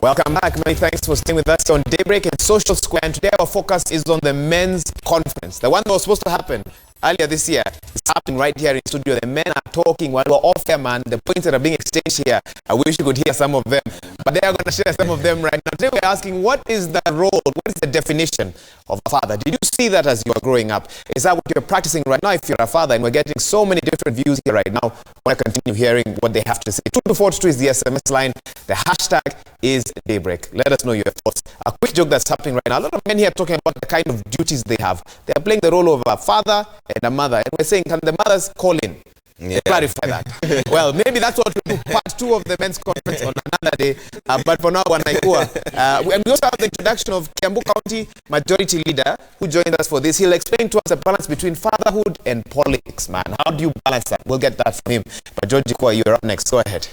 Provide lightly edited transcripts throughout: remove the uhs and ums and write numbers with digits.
Welcome back. Many thanks for staying with us on Daybreak and Social Square. And today our focus is on the men's conference. The one that was supposed to happen earlier this year is happening right here in studio. The men are talking while we're off air, man. The points that are being exchanged here, I wish you could hear some of them. But they are going to share some of them right now. Today we're asking, what is the role, what is the definition of a father? Did you see that as you were growing up? Is that what you're practicing right now if you're a father? And we're getting so many different views here right now. I want to continue hearing what they have to say. 2242 is the SMS line. The hashtag is Daybreak. Let us know your thoughts. A quick joke that's happening right now. A lot of men here are talking about the kind of duties they have. They are playing the role of a father and a mother. And we're saying, can the mothers call in? Yeah. Clarify that. Well, maybe that's what we'll do. Part 2 of the men's conference on another day. But for now, Wanaikua. And we also have the introduction of Kiambu County Majority Leader who joined us for this. He'll explain to us the balance between fatherhood and politics, man. How do you balance that? We'll get that from him. But George Kwa, you're up next. Go ahead.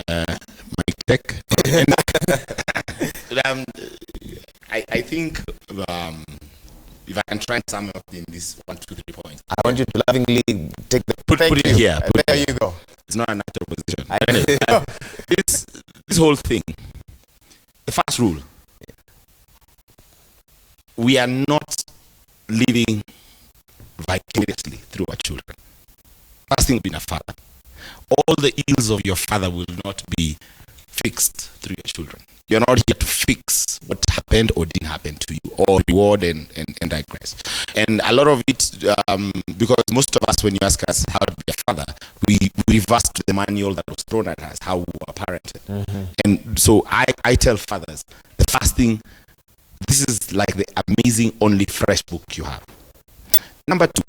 My tech. I think if I can try and sum up in this 1, 2, 3 points. I want you to lovingly take the put it here. There you go. It's not a natural position. Anyway, this whole thing. The first rule: we are not living vicariously through our children. First thing, being a father. All the ills of your father will not be fixed through your children. You're not here to fix what happened or didn't happen to you, or reward and digress. And a lot of it, because most of us, when you ask us how to be a father, we reverse to the manual that was thrown at us, how we were parented. Mm-hmm. And so I tell fathers, the first thing, this is like the amazing only fresh book you have. Number 2,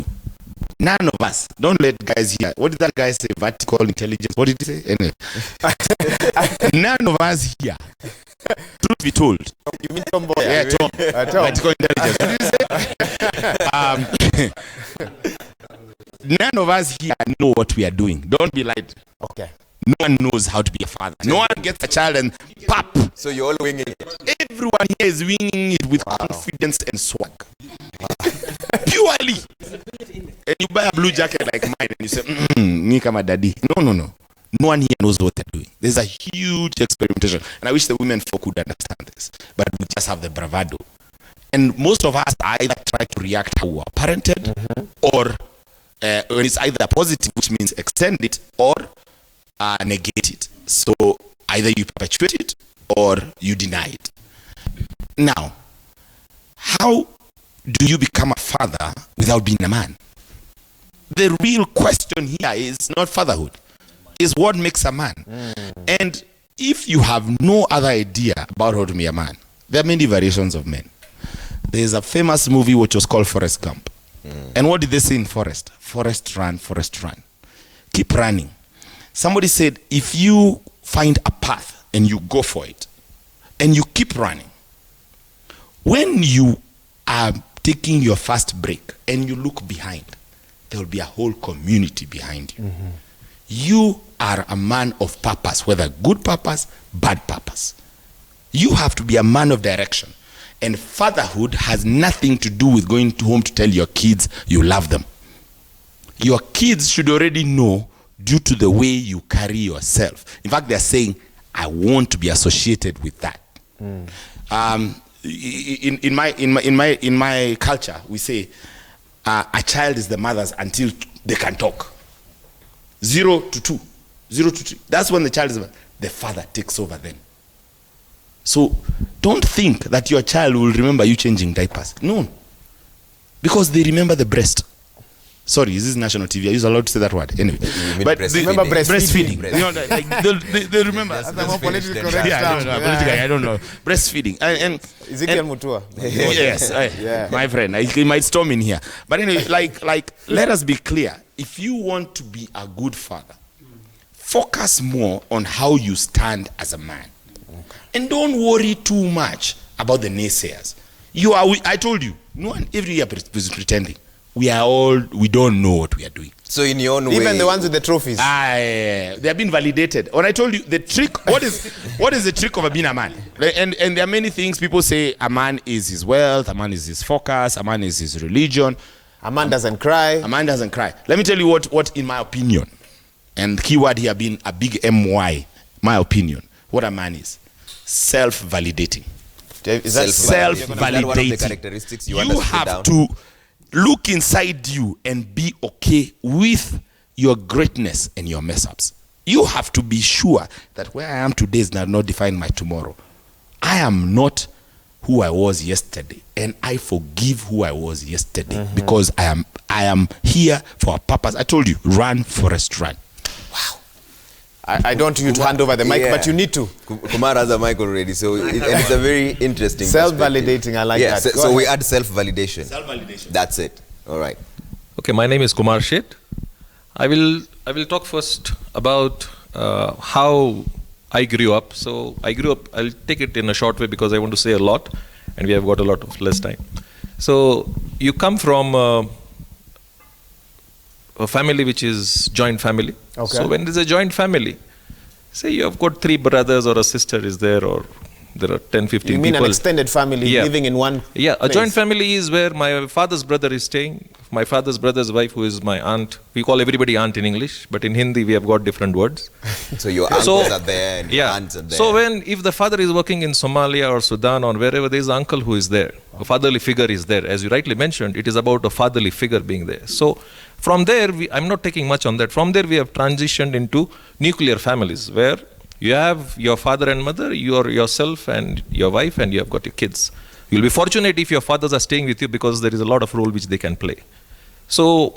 none of us, don't let guys here. What did that guy say? Vertical intelligence. What did he say? Anyway. None of us here, truth be told. You mean Tom Boy? Yeah, Tom. Vertical intelligence. What did he say? None of us here know what we are doing. Don't be lied. Okay. No one knows how to be a father. No one gets a child and pop. So you're all winging it. Everyone here is winging it with confidence and swag. Purely. And you buy a blue jacket like mine and you say, me kama daddy. No. No one here knows what they're doing. There's a huge experimentation. And I wish the women folk could understand this. But we just have the bravado. And most of us either try to react how we are parented, or it's either positive, which means extend it, or negate it. So either you perpetuate it or you deny it. Now, how do you become a father without being a man? The real question here is not fatherhood, is what makes a man. And if you have no other idea about how to be a man, there are many variations of men. There's a famous movie which was called Forrest Gump. And what did they say in Forrest? Forrest run, Forrest run. Keep running. Somebody said, if you find a path and you go for it, and you keep running, when you are taking your first break and you look behind, there will be a whole community behind you. You are a man of purpose, whether good purpose, bad purpose. You have to be a man of direction. And fatherhood has nothing to do with going home to tell your kids you love them. Your kids should already know due to the way you carry yourself. In fact, they're saying, I want to be associated with that. In my culture, we say a child is the mother's until they can talk. 0 to 2, 0 to 3. That's when the child is the father takes over then. So don't think that your child will remember you changing diapers. No, because they remember the breast. Sorry, is this national TV? Are you allowed to say that word? Anyway, but remember breastfeeding. You know, like they remember. That's the more politically correct I don't know. Breastfeeding and Ezekiel Mutua. Yes, my friend. He might storm in here. But anyway, like let us be clear. If you want to be a good father, focus more on how you stand as a man, and don't worry too much about the naysayers. I told you, no one every year is pretending. We don't know what we are doing. So in your own way, even the ones with the trophies, they have been validated. When I told you the trick, what is the trick of being a man? And there are many things people say. A man is his wealth. A man is his focus. A man is his religion. A man doesn't cry. A man doesn't cry. Let me tell you what in my opinion, and the keyword here being a big MY, my opinion, what a man is. self-validating. Is that Self-validating. One of the characteristics you want You us to put have down? to look inside you and be okay with your greatness and your mess-ups. You have to be sure that where I am today does not define my tomorrow. I am not who I was yesterday, and I forgive who I was yesterday because I am here for a purpose. I told you, run, Forest, run. I don't want you to hand over the mic, but you need to. Kumar has a mic already, so and it's a very interesting Self-validating, I like that. Go So we ahead. add self-validation. Self-validation. That's it. All right. Okay, my name is Kumar Sheth. I will talk first about how I grew up. So I grew up, I'll take it in a short way because I want to say a lot and we have got a lot of less time. So you come from a family which is joint family. Okay. So when there's a joint family, say you have got 3 brothers or a sister is there, or there are 10, 15 You mean people. an extended family Yeah. living in one Yeah, a place. joint family is where my father's brother is staying, my father's brother's wife, who is my aunt. We call everybody aunt in English, but in Hindi we have got different words. So your uncles are there and your aunts are there. So if the father is working in Somalia or Sudan or wherever, there is an uncle who is there. A fatherly figure is there. As you rightly mentioned, it is about a fatherly figure being there. So from there, I'm not taking much on that. From there, we have transitioned into nuclear families where you have your father and mother, yourself and your wife, and you have got your kids. You'll be fortunate if your fathers are staying with you because there is a lot of role which they can play. So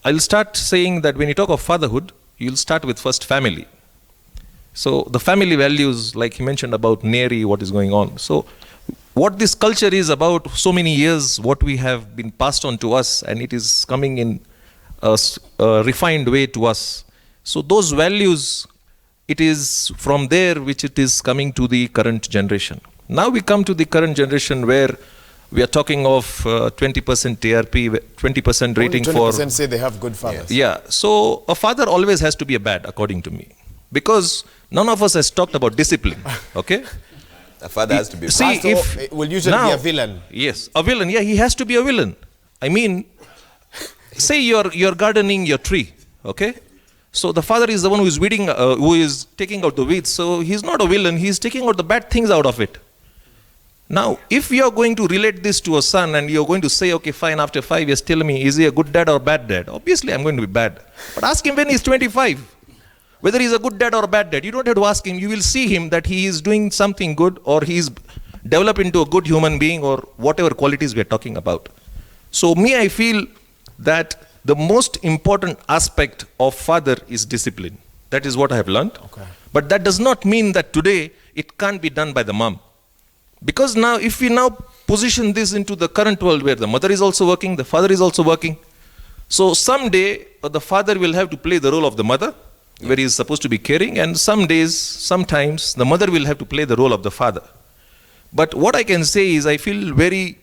I'll start saying that when you talk of fatherhood, you'll start with first family. So the family values, like he mentioned about Neri, what is going on. So what this culture is about so many years, what we have been passed on to us, and it is coming in a refined way to us. So those values, it is from there which it is coming to the current generation. Now we come to the current generation where we are talking of 20% TRP, 20% rating Only 20% for... say they have good fathers. Yeah, so a father always has to be a bad, according to me. Because none of us has talked about discipline, okay? A father has to be. See, Pastor if will usually be a villain. Yes, a villain. Yeah, he has to be a villain. I mean, say you're gardening your tree, okay? So the father is the one who is weeding, who is taking out the weeds. So he's not a villain. He's taking out the bad things out of it. Now, if you are going to relate this to a son and you're going to say, okay, fine, after 5 years, tell me, is he a good dad or bad dad? Obviously, I'm going to be bad. But ask him when he's 25. Whether he's a good dad or a bad dad, you don't have to ask him. You will see him that he is doing something good or he's developed into a good human being or whatever qualities we're talking about. So I feel that the most important aspect of father is discipline. That is what I have learned. Okay. But that does not mean that today it can't be done by the mom. Because now, if we now position this into the current world where the mother is also working, the father is also working. So someday the father will have to play the role of the mother, where he is supposed to be caring, and sometimes the mother will have to play the role of the father. But what I can say is I feel very,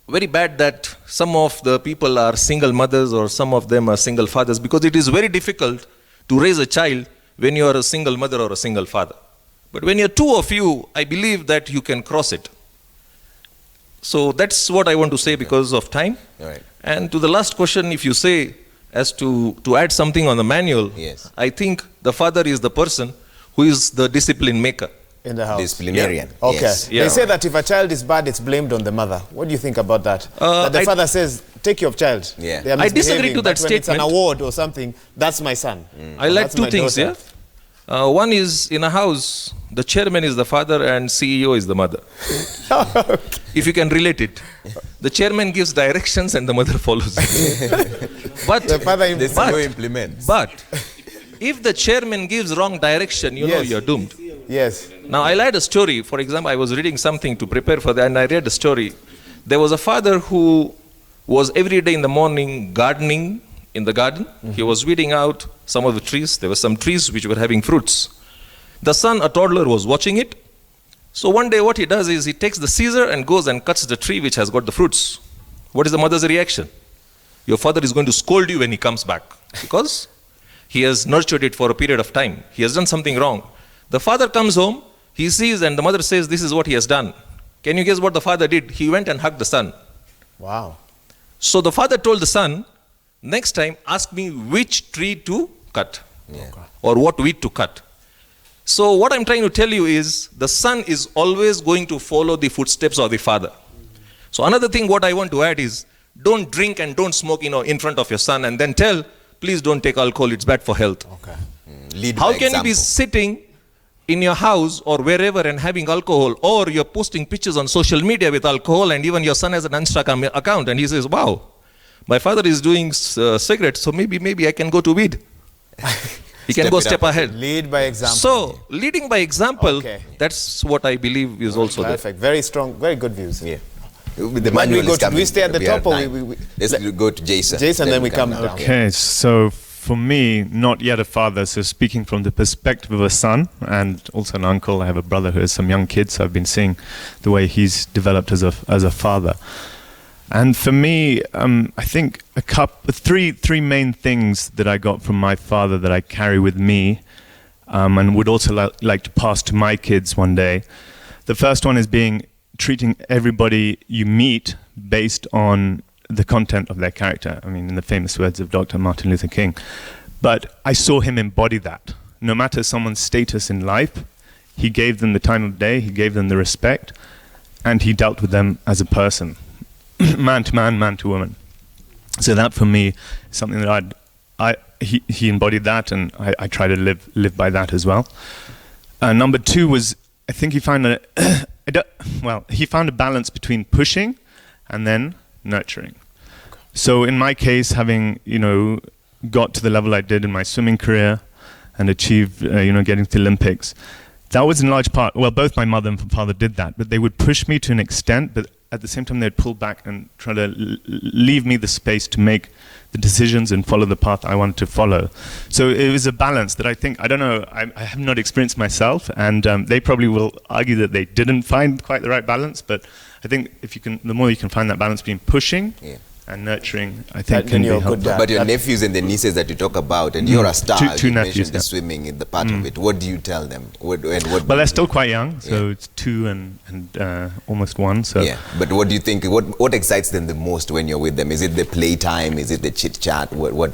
very bad that some of the people are single mothers or some of them are single fathers, because it is very difficult to raise a child when you are a single mother or a single father. But when you're two of you, I believe that you can cross it. So that's what I want to say because of time. Right. And to the last question, if you say as to add something on the manual, Yes. I think the father is the person who is the discipline maker. In the house. Disciplinarian. Okay. Yes. Yeah. They say that if a child is bad, it's blamed on the mother. What do you think about that? That the father says, take your child. Yeah. They are I disagree misbehaving, to that but when it's an statement. award or something, that's my son. I Or like that's two my things, daughter. yeah. One is in a house, the chairman is the father and CEO is the mother. If you can relate it. The chairman gives directions and the mother follows it. But, The father The But- CEO implements. but if the chairman gives wrong direction, you know Yes. you're doomed. Yes. Now, I'll add a story. For example, I was reading something to prepare for that, and I read a story. There was a father who was every day in the morning gardening in the garden. He was weeding out some of the trees. There were some trees which were having fruits. The son, a toddler, was watching it. So one day what he does is he takes the scissor and goes and cuts the tree which has got the fruits. What is the mother's reaction? Your father is going to scold you when he comes back because he has nurtured it for a period of time. He has done something wrong. The father comes home, he sees, and the mother says, this is what he has done. Can you guess what the father did? He went and hugged the son. Wow. So the father told the son, next time ask me which tree to cut Yeah. or what weed to cut. So what I'm trying to tell you is the son is always going to follow the footsteps of the father. So another thing what I want to add is don't drink and don't smoke, in front of your son and then tell, please don't take alcohol, it's bad for health. Okay. Lead How by can you be example. sitting in your house or wherever and having alcohol, or you're posting pictures on social media with alcohol, and even your son has an Instagram account and he says, wow, my father is doing cigarettes, so maybe I can go to weed. He can Step go it step up. ahead. Lead by example. So, leading by example, Okay. that's what I believe is also there. Perfect. Very strong, very good views. Yeah. With the When we manual go is to- coming, we stay at the are top or at we- nine. we- Let's go to Jason. Jason, then we come down. Okay, so for me, not yet a father, so speaking from the perspective of a son and also an uncle, I have a brother who has some young kids, so I've been seeing the way he's developed as a father. And for me, I think three main things that I got from my father that I carry with me and would also like to pass to my kids one day. The first one is treating everybody you meet based on the content of their character. I mean, in the famous words of Dr. Martin Luther King. But I saw him embody that. No matter someone's status in life, he gave them the time of day, he gave them the respect, and he dealt with them as a person. Man to man, man to woman. So that for me is something that he embodied that, and I try to live by that as well. Number two was, I think he found he found a balance between pushing and then nurturing. So in my case, having got to the level I did in my swimming career and achieved getting to the Olympics, that was in large part, well, both my mother and father did that, but they would push me to an extent, but at the same time they'd pull back and try to leave me the space to make the decisions and follow the path I wanted to follow. So it was a balance that I think, I don't know, I have not experienced myself, and they probably will argue that they didn't find quite the right balance, but I think the more you can find that balance between pushing and nurturing, I think Then can be you're a good helpful. dad. But your nephews and the nieces that you talk about, and you're a star. Two you nephews, mentioned the yeah. swimming in the part of it. What do you tell them? What Well, they're still quite young, so it's 2 and almost 1. So Yeah, but what do you think? What excites them the most when you're with them? Is it the playtime? Is it the chit chat? What?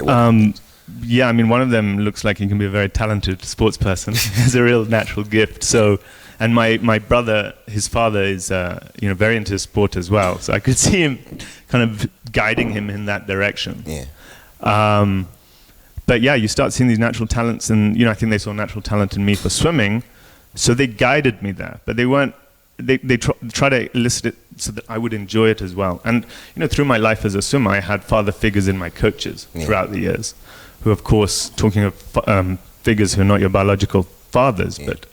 yeah, I mean, one of them looks like he can be a very talented sports person. He has a real natural gift. So, and my brother, his father is very into sport as well. So I could see him kind of guiding him in that direction. Yeah. But yeah, you start seeing these natural talents, and I think they saw natural talent in me for swimming, so they guided me there. But they weren't. They try to elicit it so that I would enjoy it as well. And through my life as a swimmer, I had father figures in my coaches throughout the years, who, of course, talking of figures who are not your biological fathers, but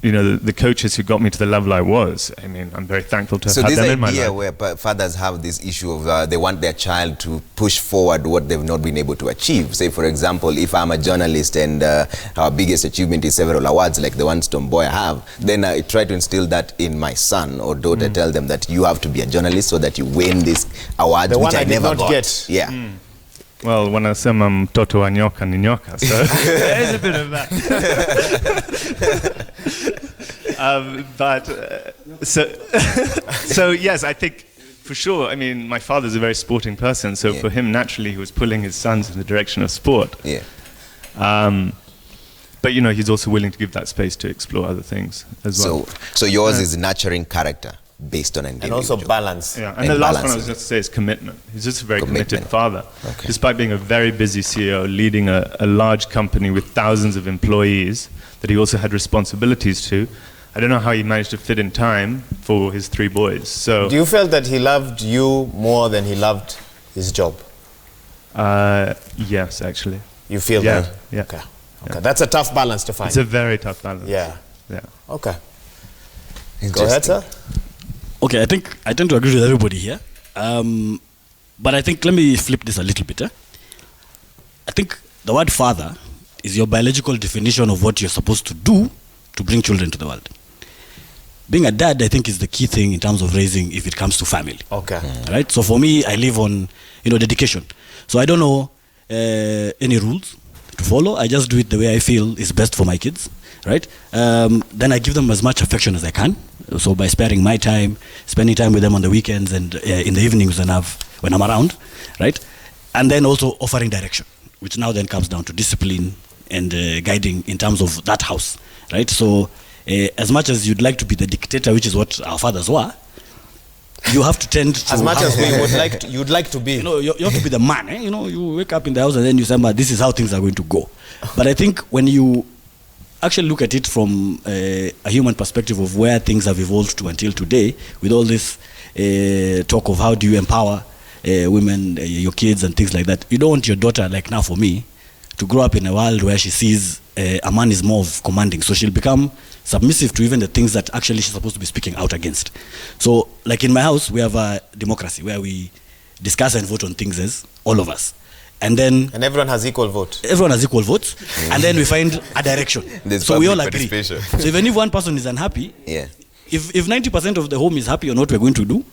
the coaches who got me to the level I was. I mean, I'm very thankful to have had them in my life. So this idea where fathers have this issue of they want their child to push forward what they've not been able to achieve. Say, for example, if I'm a journalist and our biggest achievement is several awards like the ones Tomboy have, then I try to instill that in my son or daughter, tell them that you have to be a journalist so that you win this award, The which one I did never not got. get. Yeah. Well, when I say I'm Toto wa nyoka ni nyoka, so there's a bit of that. So yes, I think for sure. I mean, my father's a very sporting person, so for him, naturally, he was pulling his sons in the direction of sport. Yeah. But he's also willing to give that space to explore other things as well. So yours is nurturing character based on an And individual. also balance. Yeah, and the last one I was balancing. going to say is commitment. He's just a very committed Commitment. father. Okay. Despite being a very busy CEO, leading a large company with thousands of employees that he also had responsibilities to, I don't know how he managed to fit in time for his 3 boys. So, Do you feel that he loved you more than he loved his job? yes, actually. You feel Yeah, that? yeah. Okay. Okay. That's a tough balance to find. It's a very tough balance. Yeah. Yeah. Okay. Go ahead, sir. Okay, I think I tend to agree with everybody here. But I think, let me flip this a little bit. I think the word father is your biological definition of what you're supposed to do to bring children to the world. Being a dad, I think, is the key thing in terms of raising if it comes to family. Okay. Right? So for me, I live on, dedication. So I don't know any rules to follow. I just do it the way I feel is best for my kids. Right? Then I give them as much affection as I can. So by sparing my time, spending time with them on the weekends and in the evenings when I'm around, right? And then also offering direction, which now then comes down to discipline and guiding in terms of that house right? So as much as you'd like to be the dictator, which is what our fathers were, you have to tend to As much have- as we would like to, you'd like to be. you know, you have to be the man. You know, you wake up in the house and then you say, this is how things are going to go. But I think when you actually look at it from a human perspective of where things have evolved to until today, with all this talk of how do you empower women, your kids and things like that, you don't want your daughter, like now for me, to grow up in a world where she sees a man is more of commanding. So she'll become submissive to even the things that actually she's supposed to be speaking out against. So like in my house, we have a democracy where we discuss and vote on things as all of us. And then And everyone has equal vote. everyone has equal votes, and then we find a direction. There's So we all public agree. participation. So even if one person is unhappy, Yeah. if 90% of the home is happy on what we're going to do,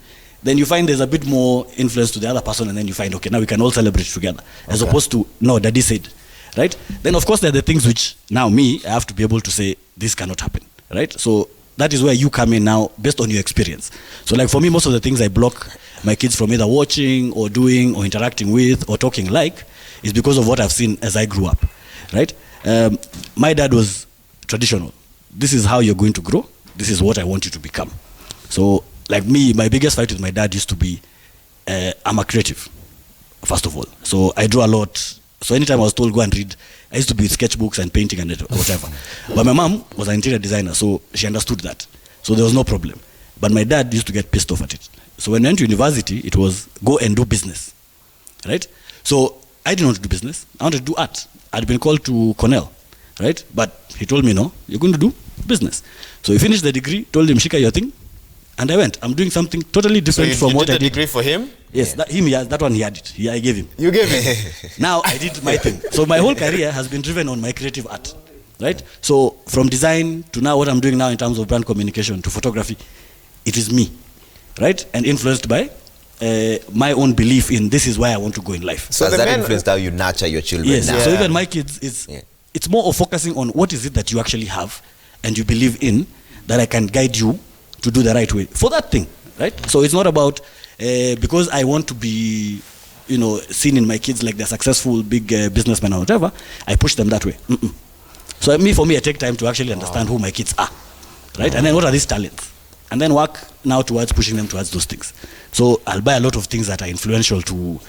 then you find there's a bit more influence to the other person, and then you find, okay, now we can all celebrate together, as opposed to, no, daddy said, right? Then of course there are the things which now me, I have to be able to say, this cannot happen, right? So that is where you come in now, based on your experience. So like for me, most of the things I block my kids from either watching or doing or interacting with or talking like is because of what I've seen as I grew up, right? My dad was traditional. This is how you're going to grow. This is what I want you to become. So like me, my biggest fight with my dad used to be, I'm a creative, first of all. So I draw a lot. So anytime I was told go and read, I used to be with sketchbooks and painting and whatever. But my mom was an interior designer, so she understood that. So there was no problem. But my dad used to get pissed off at it. So when I went to university, it was go and do business, right? So I didn't want to do business. I wanted to do art. I'd been called to Cornell, right? But he told me, no, you're going to do business. So he finished the degree, told him, Shika, your thing. And I went. I'm doing something totally So different you, from you what did I the did. degree for him? Yes, that one he had it. I gave him. You gave it. Now I did my thing. So my whole career has been driven on my creative art, right? So from design to now what I'm doing now in terms of brand communication to photography, it is me, right? And influenced by my own belief in this is where I want to go in life. So So has the that men- influenced how you nurture your children Yes. now? So Yeah. even my kids, it's more of focusing on what is it that you actually have and you believe in that I can guide you to do the right way for that thing, right? So it's not about because I want to be, seen in my kids like they're successful, big businessmen or whatever. I push them that way. So for me, I take time to actually understand who my kids are, right? And then what are these talents? And then work now towards pushing them towards those things. So I'll buy a lot of things that are influential to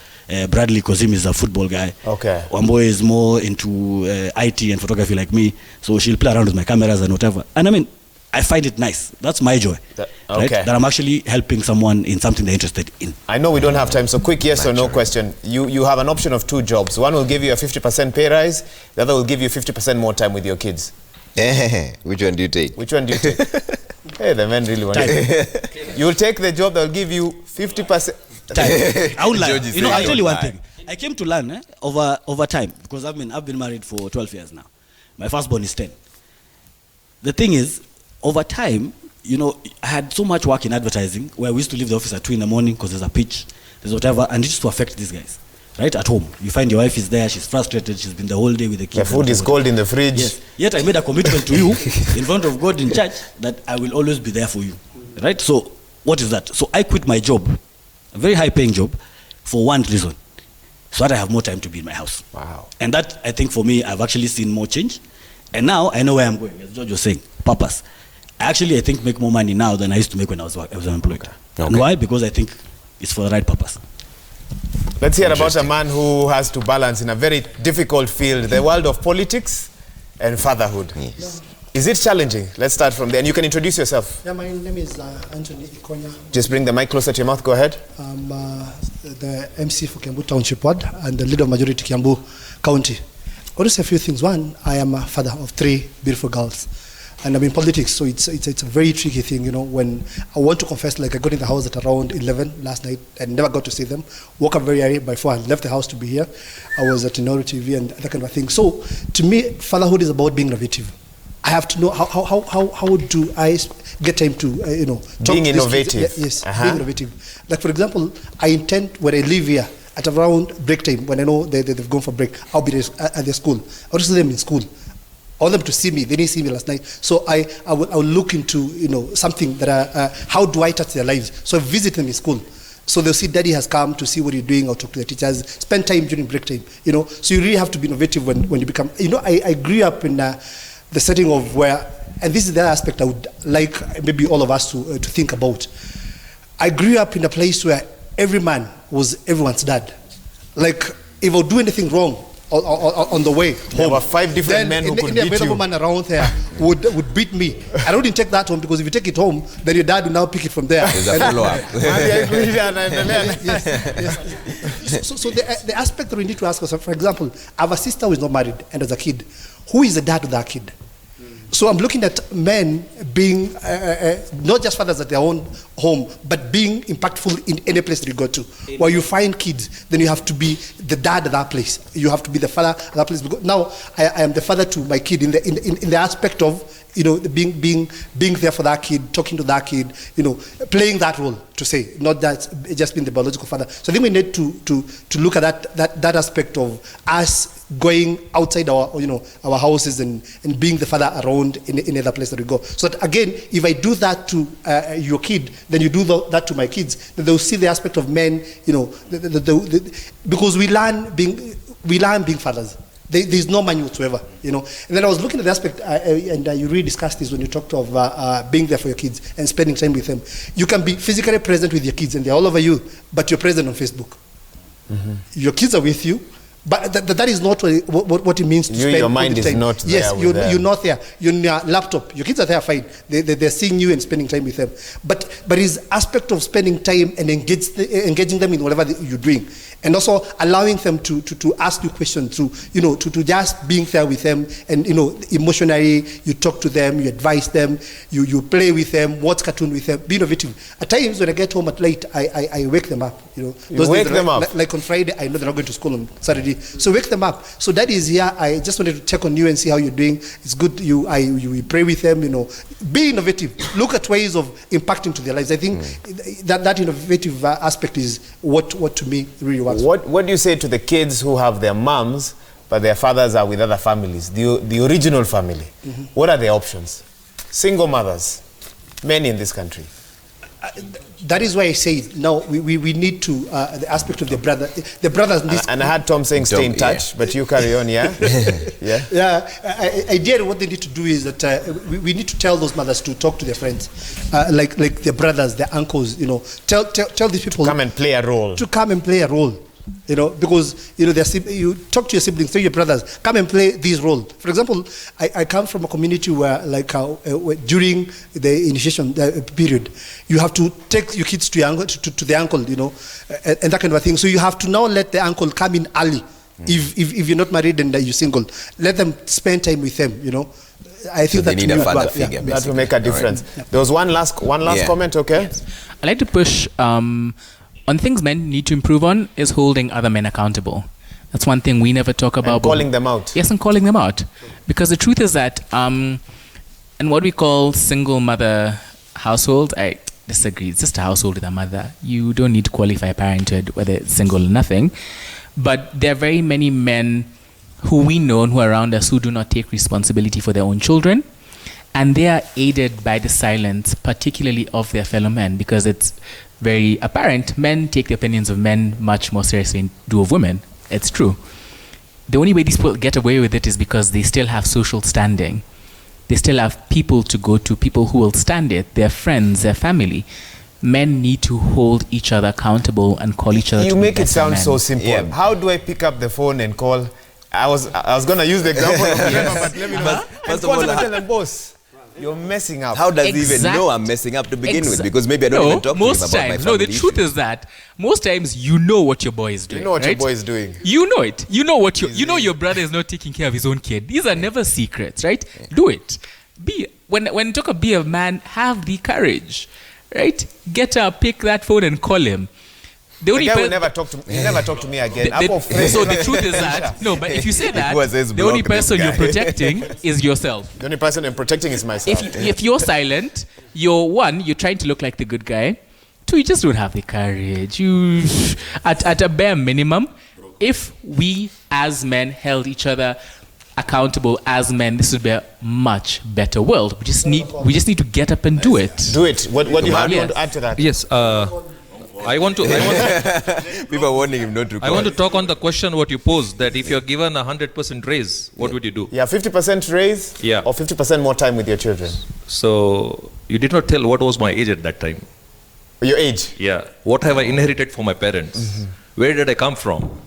Bradley, because him is a football guy. Okay. Wambo is more into IT and photography like me. So she'll play around with my cameras and whatever. And I mean, I find it nice. That's my joy. Right? Okay. That I'm actually helping someone in something they're interested in. I know we don't have time, so quick yes or no question. You have an option of two jobs. One will give you a 50% pay rise. The other will give you 50% more time with your kids. Which one do you take? Which one do you take? Hey, the men really want it. You'll take the job that will give you 50%. Time. I won't lie. George is I'll saying tell you one lie. thing. I came to learn over time, because I've been married for 12 years now. My firstborn is 10. The thing is, over time, I had so much work in advertising where we used to leave the office at 2 in the morning because there's a pitch, there's whatever, and it used to affect these guys. Right at home, you find your wife is there, she's frustrated, she's been the whole day with the kids. The food is cold in the fridge. Yes. Yet I made a commitment to you in front of God in church that I will always be there for you. Right? So what is that? So I quit my job, a very high paying job, for one reason. So that I have more time to be in my house. Wow. And that, I think for me, I've actually seen more change. And now I know where I'm going, as George was saying, purpose. I think make more money now than I used to make when I was unemployed. And why? Because I think it's for the right purpose. Let's hear about a man who has to balance in a very difficult field, the world of politics and fatherhood. Yes. Is it challenging? Let's start from there. And you can introduce yourself. Yeah, my name is Anthony Ikonya. Just bring the mic closer to your mouth. Go ahead. I'm the MC for Kiambu Township Ward and the leader of majority Kiambu County. I want to say a few things. One, I am a father of 3 beautiful girls. And I'm in politics, so it's a very tricky thing, when I want to confess, like I got in the house at around 11 last night and never got to see them. Woke up very early, by 4 I left the house to be here. I was at Inoro TV and that kind of thing. So to me, fatherhood is about being innovative. I have to know how do I get time to, talk Being to these kids. innovative. Yes, being innovative. Like for example, I intend when I live here, at around break time, when I know they've gone for break, I'll be at their school. I'll just see them in school. I want them to see me. They didn't see me last night. So I will look into, something that, how do I touch their lives? So I visit them in school. So they'll see daddy has come to see what you're doing or talk to the teachers, spend time during break time, So you really have to be innovative when you become, I grew up in the setting of where and this is the aspect I would like maybe all of us to think about. I grew up in a place where every man was everyone's dad. Like, if I would do anything wrong on the way home, there were 5 different then men who could any beat you. available man around there would beat me. I wouldn't take that home, because if you take it home, then your dad will now pick it from there. There's a follow-up. Yes. So the aspect that we need to ask ourselves, for example, I have a sister who is not married and has a kid. Who is the dad of that kid? So I'm looking at men being not just fathers at their own home, but being impactful in any place that you go to. Where you find kids, then you have to be the dad of that place. You have to be the father of that place. Because now I am the father to my kid in the aspect of, you know, being there for that kid, talking to that kid, you know, playing that role, to say, not that just being the biological father. So I think we need to look at that aspect of us going outside our houses and being the father around in other place that we go. So that, again, if I do that to your kid, then you do that to my kids, then they'll see the aspect of men, you know, because we learn being fathers. There's no manual whatsoever, you know. And then I was looking at the aspect, and you really discussed this when you talked of being there for your kids and spending time with them. You can be physically present with your kids, and they're all over you, but you're present on Facebook. Mm-hmm. Your kids are with you, but that is not what it means to spend your mind all the time. is not there. Yes, you're not there. You're on your laptop. Your kids are there, fine. They're seeing you and spending time with them. But his aspect of spending time and engaging them in whatever you're doing, and also allowing them to ask you questions, to just being there with them, and, you know, emotionally you talk to them, you advise them, you play with them, watch cartoon with them, be innovative. At times when I get home at late, I wake them up. You know, you wake them up. Like on Friday, I know they're not going to school on Saturday, so wake them up. So Daddy is here. I just wanted to check on you and see how you're doing. It's good. You pray with them. You know, be innovative. Look at ways of impacting to their lives. I think that innovative aspect is what to me really works. What do you say to the kids who have their moms, but their fathers are with other families, the original family? Mm-hmm. What are the options? Single mothers, many in this country. That is why I say now we need to the aspect of the brothers. And I had Tom saying stay in touch, but you carry on, yeah? Yeah. Ideally, what they need to do is that we need to tell those mothers to talk to their friends, like their brothers, their uncles. You know, tell these people to come and play a role. You know, because, you know, you talk to your siblings, to your brothers, come and play this role. For example, I come from a community where, like, during the initiation period, you have to take your kids to your uncle, to the uncle, you know, and that kind of a thing. So you have to now let the uncle come in early. If you're not married and you're single, let them spend time with them, you know. I think that they need a father figure. That will make a difference. Right. There was one last comment, okay? Yes. I like to push on things men need to improve on is holding other men accountable. That's one thing we never talk about. And calling them out. Yes, and calling them out. Because the truth is that in what we call single mother household, I disagree. It's just a household with a mother. You don't need to qualify parenthood, whether it's single or nothing. But there are very many men who we know and who are around us who do not take responsibility for their own children. And they are aided by the silence, particularly of their fellow men, because it's very apparent men take the opinions of men much more seriously than do of women. It's true. The only way these people get away with it is because they still have social standing. They still have people to go to, people who will stand it, their friends, their family. Men need to hold each other accountable and call each other to be better men. You make it sound so simple. Yeah. How do I pick up the phone and call? I was going to use the example of Rema, but let me know. First of all, tell them, boss, you're messing up. How does he even know I'm messing up to begin with? Because maybe I don't even talk to him about my family. No, the truth is that most times you know what your boy is doing. You know what right? your boy is doing. You know it. You know what you know your brother is not taking care of his own kid. These are never secrets, right? Yeah. Do it. When talk of be a man, have the courage, right? Get up, pick that phone and call him. The guy will never talk to me. He never talk to me again. So the truth is that but if you say that, the only person you're protecting is yourself. The only person I'm protecting is myself. If you're silent, you're trying to look like the good guy. Two, you just don't have the courage. You at a bare minimum, if we as men held each other accountable as men, this would be a much better world. We just need to get up and do it. Do it. What do you want to add to that? Yes. I want to People are warning him not to call. I want to talk on the question what you posed, that if you're given 100% raise, what would you do? Yeah, 50% raise Yeah. or 50% more time with your children. So you did not tell what was my age at that time. Your age. Yeah. What have I inherited from my parents? Where did I come from?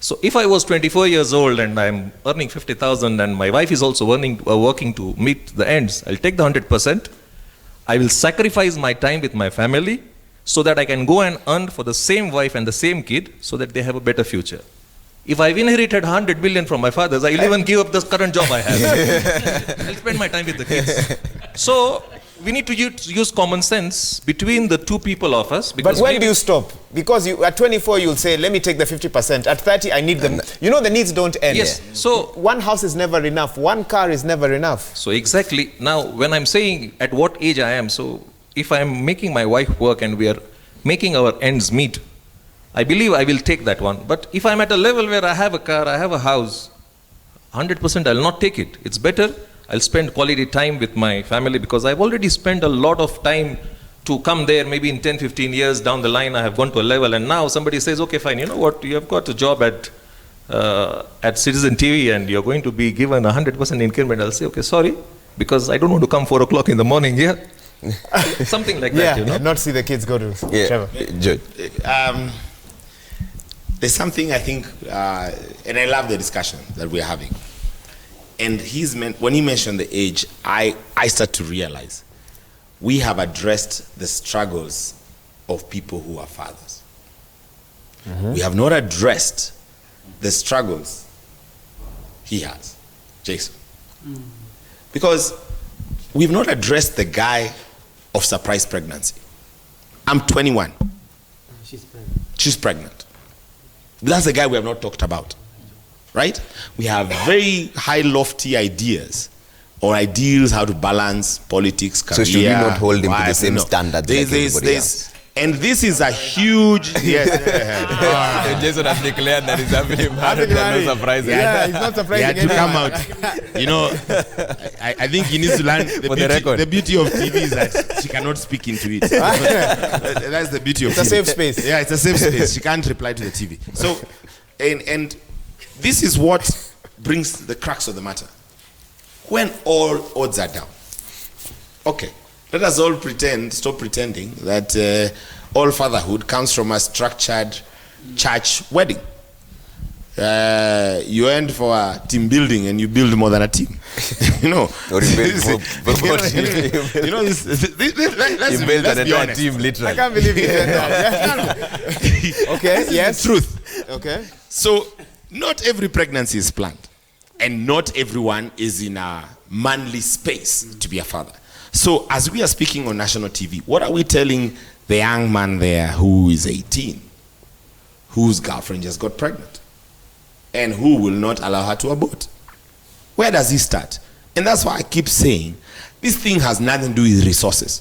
So if I was 24 years old and I'm earning 50,000 and my wife is also working to meet the ends, I'll take the 100%. I will sacrifice my time with my family so that I can go and earn for the same wife and the same kid so that they have a better future. If I've inherited 100 billion from my fathers, I'll even give up the current job I have. I'll spend my time with the kids. So we need to use common sense between the two people of us. But when do you stop? Because at 24 you'll say, let me take the 50%. At 30 I need them. You know the needs don't end. Yes. So one house is never enough. One car is never enough. So exactly. Now when I'm saying at what age I am, so if I'm making my wife work and we are making our ends meet, I believe I will take that one. But if I'm at a level where I have a car, I have a house, 100% I'll not take it. It's better I'll spend quality time with my family because I've already spent a lot of time to come there. Maybe in 10, 15 years down the line, I have gone to a level and now somebody says, okay, fine, you know what, you have got a job at Citizen TV and you're going to be given 100% increment. I'll say, okay, sorry, because I don't want to come 4 o'clock in the morning here. Something like that, you know. Not see the kids go to Trevor. George. There's something I think, and I love the discussion that we're having. And when he mentioned the age, I start to realize we have addressed the struggles of people who are fathers. We have not addressed the struggles he has, Jason. Because we've not addressed the guy of surprise pregnancy. I'm 21. She's pregnant. That's the guy we have not talked about. Right? We have very high lofty ideas or ideals how to balance politics, career. So should we not hold him to the same standards like everybody else? And this is a huge Jason has declared that he's having him no surprise. Yeah, he's not surprising to come out. You know, I think he needs to learn the beauty of TV is that she cannot speak into it. That's the beauty of TV. It's a safe space. Yeah, it's a safe space. She can't reply to the TV. So, and this is what brings the crux of the matter. When all odds are down, okay, let us all stop pretending that all fatherhood comes from a structured church wedding. You end for a team building and you build more than a team. You know, or you build you know, let's be honest. Team, literally. I can't believe you said that. Okay, yes. Truth. Okay. So, not every pregnancy is planned. And not everyone is in a manly space to be a father. So, as we are speaking on national TV, what are we telling the young man there who is 18, whose girlfriend just got pregnant, and who will not allow her to abort? Where does he start? And that's why I keep saying, this thing has nothing to do with resources.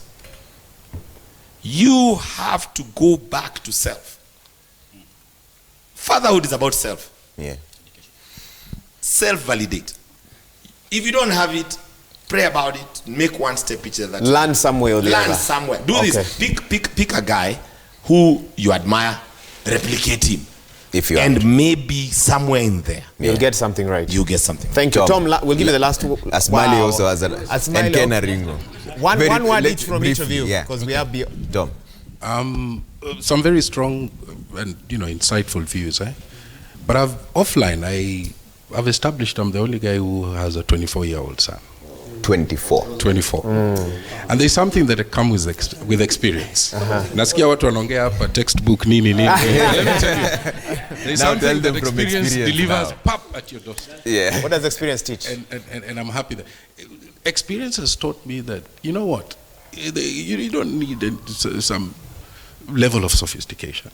You have to go back to self. Fatherhood is about self. Yeah. Self-validate. If you don't have it, pray about it, make one step each other. Learn somewhere or the other. Learn somewhere. Do this. Pick a guy who you admire, replicate him. If you and maybe somewhere in there, you'll get something right. You'll get something. Thank you. Tom, we'll give you the last two. Asmali also has an and Ken Aringo. One word each from each of you, because we have Tom. Some very strong and insightful views. But I've established I'm the only guy who has a 24-year-old son. 24. And there's something that comes with experience. Nasikia watu wanaongea hapa textbook nini. Let me tell you. There's something that experience delivers pop at your doorstep. Yeah. What does experience teach? And I'm happy that experience has taught me that, you know what, you don't need some level of sophistication.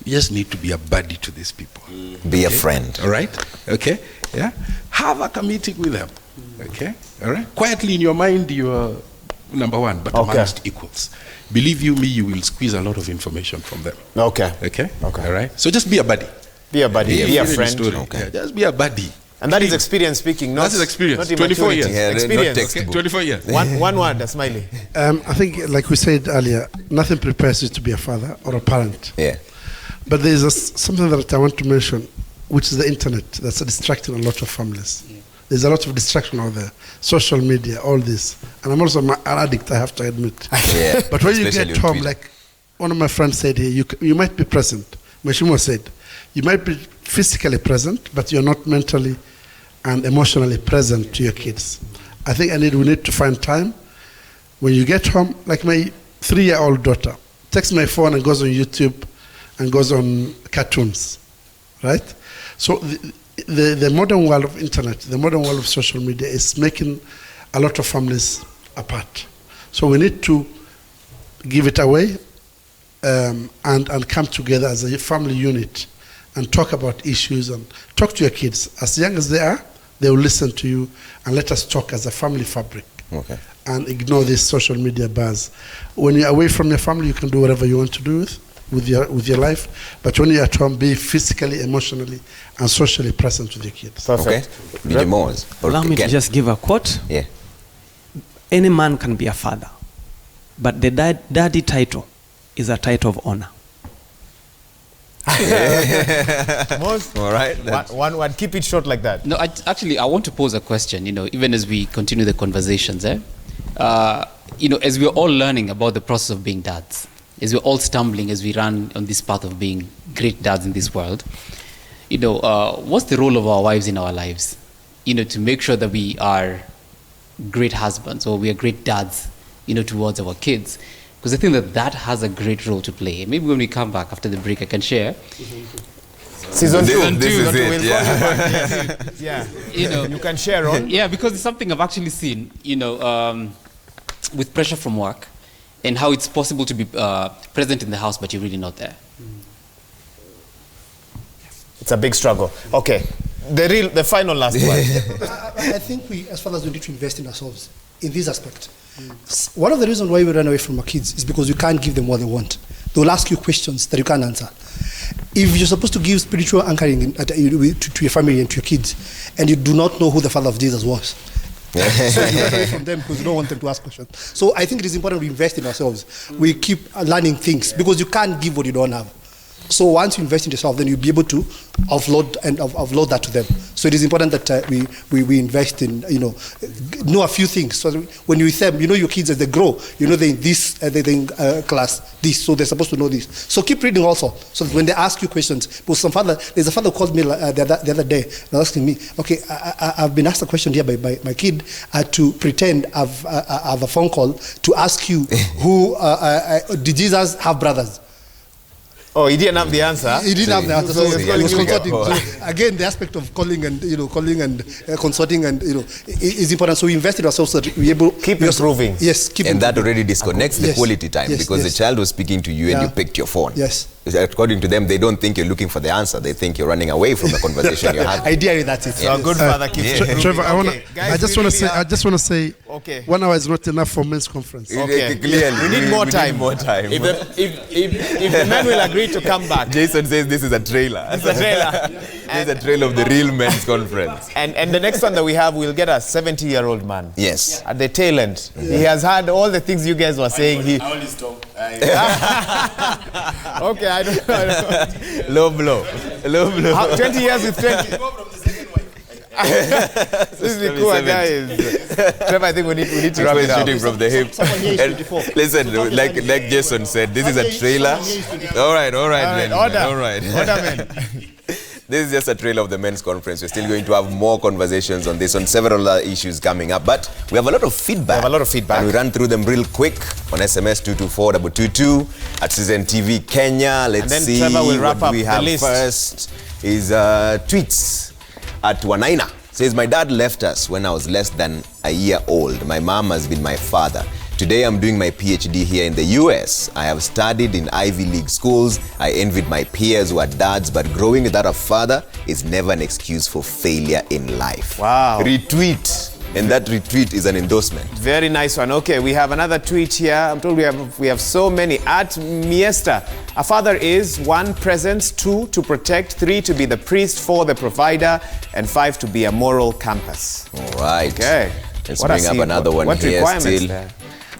You just need to be a buddy to these people. Be a friend. All right? Okay? Yeah? Have a meeting with them. Okay? All right? Quietly in your mind, you are number one, but amongst equals. Believe you me, you will squeeze a lot of information from them. Okay. Okay? All right? So just be a buddy. Be a buddy. Be a friend. Okay. Yeah, just be a buddy. And that is experience speaking, not That's his experience. not 24 years. immaturity. Yeah, not Experience. textbook. 24 years. One word, Smiley. I think, like we said earlier, nothing prepares you to be a father or a parent. Yeah. But there's something that I want to mention, which is the internet that's distracting a lot of families. There's a lot of distraction out there. Social media, all this. And I'm also an addict, I have to admit. Yeah. But when you Especially get on home, Twitter. like one of my friends said here, you might be present. Meshimo said, you might be physically present, but you're not mentally and emotionally present to your kids. I think we need to find time. When you get home, like my 3-year-old daughter, takes my phone and goes on YouTube and goes on cartoons, right? So the modern world of internet, the modern world of social media is making a lot of families apart. So we need to give it away and come together as a family unit and talk about issues and talk to your kids. As young as they are, they will listen to you, and let us talk as a family fabric. Okay. And ignore this social media buzz. When you're away from your family, you can do whatever you want to do with your life. But when you're at home, be physically, emotionally, and socially present with your kids. Okay. DJ Moores. Allow me to just give a quote. Yeah. Any man can be a father, but the daddy title is a title of honor. Most, All right. one word, keep it short like that. No, I want to pose a question, even as we continue the conversations, as we're all learning about the process of being dads, as we're all stumbling as we run on this path of being great dads in this world, what's the role of our wives in our lives, to make sure that we are great husbands or we are great dads, towards our kids? Because I think that has a great role to play. Maybe when we come back after the break, I can share. Season 2. This is it. We'll Yeah. call you back. Yes. Yeah. You can share on. Yeah, because it's something I've actually seen, with pressure from work, and how it's possible to be present in the house, but you're really not there. It's a big struggle. Okay. The final last one. I think we, as fathers, we need to invest in ourselves in this aspect. One of the reasons why we run away from our kids is because you can't give them what they want. They'll ask you questions that you can't answer. If you're supposed to give spiritual anchoring to your family and to your kids, and you do not know who the father of Jesus was, so you run away from them because you don't want them to ask questions. So I think it is important we invest in ourselves. We keep learning things because you can't give what you don't have. So once you invest in yourself, then you'll be able to offload that to them. So it is important that we invest in, know a few things. So when you're with them, your kids as they grow, they're in this, they're in class, this, so they're supposed to know this. So keep reading also, so that when they ask you questions, because there's a father who called me the other day, and asking me, okay, I've been asked a question here by my kid to pretend I've a phone call to ask you did Jesus have brothers? Oh, he didn't have the answer. He didn't have the answer, so he was consulting. Oh. So again, the aspect of calling and consulting and is important. So we invest in ourselves so that we able keep improving. Yes, keep and that improving. already disconnects the Yes. quality time Yes, because yes. the child was speaking to you and Yeah. you picked your phone. Yes. According to them, they don't think you're looking for the answer. They think you're running away from the conversation you're having. Ideally, that's it. So a good father keeps improving. Trevor, Okay, guys, I just we want to really say, I just want to say, Okay. 1 hour is not enough for men's conference. Okay. Clearly, We need more time. more time. If the men will agree to come back. Jason says this is a trailer. It's a trailer. This is a trailer of the real men's conference. And the next one that we have, we'll get a 70-year-old man. Yes. At the tail end. He has heard all the things you guys were saying. I only stop. Okay, I don't know. Low blow. 20 years with 20. This is the cool guys. Trevor, I think we need to wrap it up. Shooting from the hip. And listen, like Jason said, this is a trailer. All right, men. Order. All right. Order, men. This is just a trailer of the men's conference. We're still going to have more conversations on this, on several other issues coming up. But we have a lot of feedback. And we run through them real quick on SMS 22422 at Citizen TV Kenya. Let's then see Trevor will wrap what up we the have list. first. Is tweets at Wanaina. Says, my dad left us when I was less than a year old. My mom has been my father. Today I'm doing my PhD here in the US. I have studied in Ivy League schools. I envied my peers who are dads, but growing without a father is never an excuse for failure in life. Wow. Retweet. And that retweet is an endorsement. Very nice one. Okay, we have another tweet here. I'm told we have so many. At Miesta, a father is 1, presence; 2, to protect; 3, to be the priest; 4, the provider; and 5, to be a moral compass. All right. Okay. Let's bring up another one what here requirements still. there?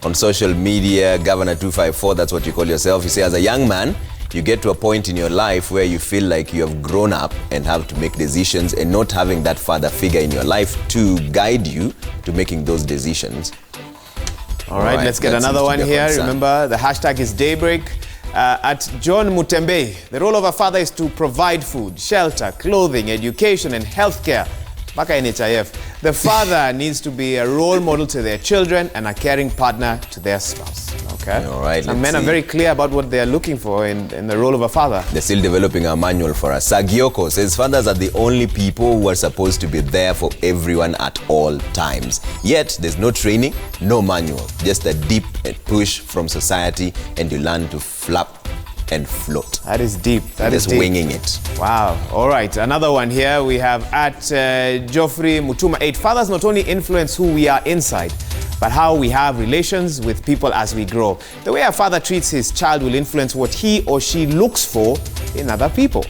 On social media, Governor 254, that's what you call yourself. You say, as a young man, you get to a point in your life where you feel like you have grown up and have to make decisions, and not having that father figure in your life to guide you to making those decisions. All right, let's get another one here. Remember, the hashtag is Daybreak. At John Mutembe, the role of a father is to provide food, shelter, clothing, education, and healthcare. Baka NHIF. The father needs to be a role model to their children and a caring partner to their spouse. Okay. All right. Some men are very clear about what they are looking for in the role of a father. They're still developing a manual for us. Sagioko says fathers are the only people who are supposed to be there for everyone at all times. Yet there's no training, no manual, just a deep push from society, and you learn to flap and float. That is deep. That is just deep. Winging it. Wow. All right. Another one here. We have at Geoffrey Mutuma 8. Fathers not only influence who we are inside, but how we have relations with people as we grow. The way a father treats his child will influence what he or she looks for in other people.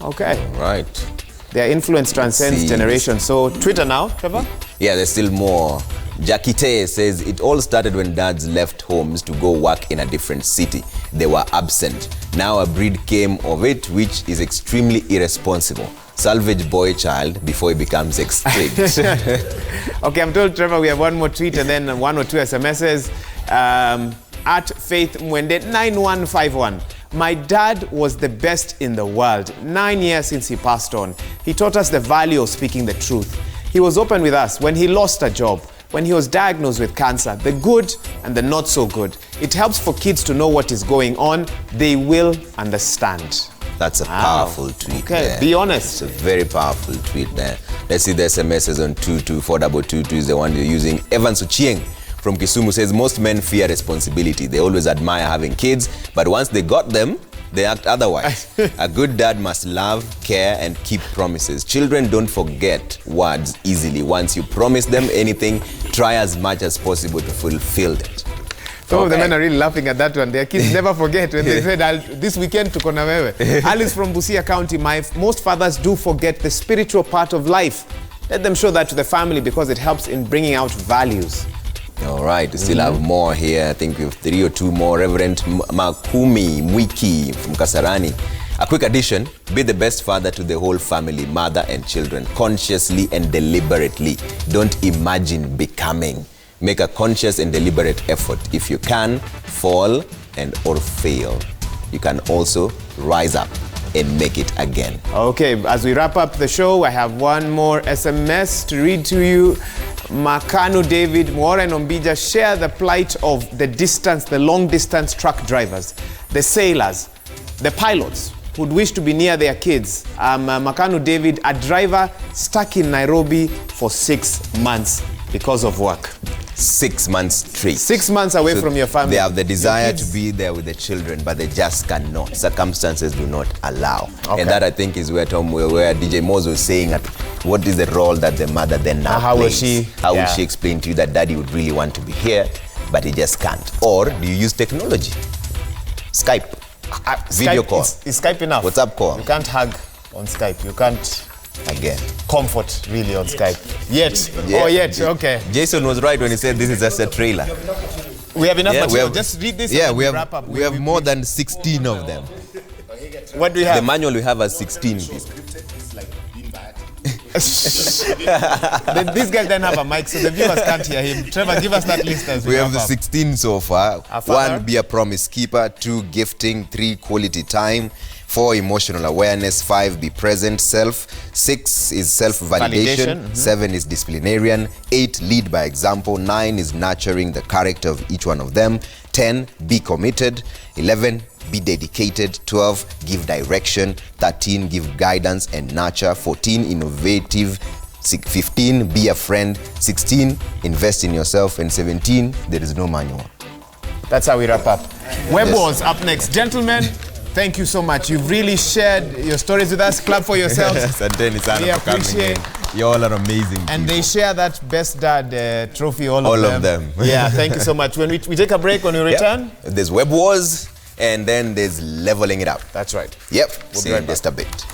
Okay. All right. Their influence transcends generations. So Twitter now, Trevor? Yeah, there's still more. Jakite says it all started when dads left homes to go work in a different city. They were absent. Now a breed came of it, which is extremely irresponsible. Salvage boy child before he becomes extinct. Okay, I'm told, Trevor, we have one more tweet and then 1 or 2 SMSs. At Faith Mwende 9151. My dad was the best in the world. 9 years since he passed on. He taught us the value of speaking the truth. He was open with us when he lost a job, when he was diagnosed with cancer, the good and the not so good. It helps for kids to know what is going on. They will understand. That's a powerful tweet. Okay, there. be honest. It's a very powerful tweet there. Let's see the SMSs on 22422 is the one you're using. Evans Uchieng from Kisumu says most men fear responsibility. They always admire having kids, but once they got them, they act otherwise. A good dad must love, care, and keep promises. Children don't forget words easily. Once you promise them anything, try as much as possible to fulfill it. Some of the men are really laughing at that one. Their kids never forget when they said, this weekend to Kona wewe. Alice from Busia County, most fathers do forget the spiritual part of life. Let them show that to the family because it helps in bringing out values. All right, we still have more here. I think we have 3 or 2 more. Reverend Makumi Mwiki from Kasarani. A quick addition, be the best father to the whole family, mother and children, consciously and deliberately. Don't imagine becoming. Make a conscious and deliberate effort. If you can, fall and or fail. You can also rise up and make it again. Okay, as we wrap up the show, I have one more SMS to read to you. Makano David, Mwora and Ombija share the plight of the long distance truck drivers, the sailors, the pilots who'd wish to be near their kids. Makano David, a driver stuck in Nairobi for 6 months because of work. 6 months straight. 6 months away from your family. They have the desire to be there with the children, but they just cannot. Circumstances do not allow. Okay. And that, I think, is where DJ Moz was saying, what is the role that the mother then now plays? How will she explain to you that daddy would really want to be here, but he just can't? Or do you use technology? Skype. Video call. Is Skype enough? WhatsApp call. You can't hug on Skype. You can't comfort really on Skype. Yet. Okay. Jason was right when he said this is just a trailer. We have enough material. Just read this and we wrap up. We have more than 16 of them. What do we have? The manual we have has 16 people. This guy doesn't have a mic, so the viewers can't hear him. Trevor, give us that list as we have the 16 so far. 1, be a promise keeper. 2, gifting. 3, quality time. 4, emotional awareness. 5, be present self. 6 is self-validation. 7 is disciplinarian. 8, lead by example. 9 is nurturing the character of each one of them. 10, be committed. 11, be dedicated. 12, give direction. 13, give guidance and nurture. 14, innovative. 15, be a friend. 16, invest in yourself. And 17, there is no manual. That's how we wrap up. Webwalls up next. Gentlemen, thank you so much. You've really shared your stories with us. Clap for yourselves. We appreciate You all are amazing. And they share that best dad trophy, all of them. Yeah, thank you so much. When we take a break, when we return? There's Web Wars, and then there's Leveling It Up. That's right. Yep, we'll see you in just a bit.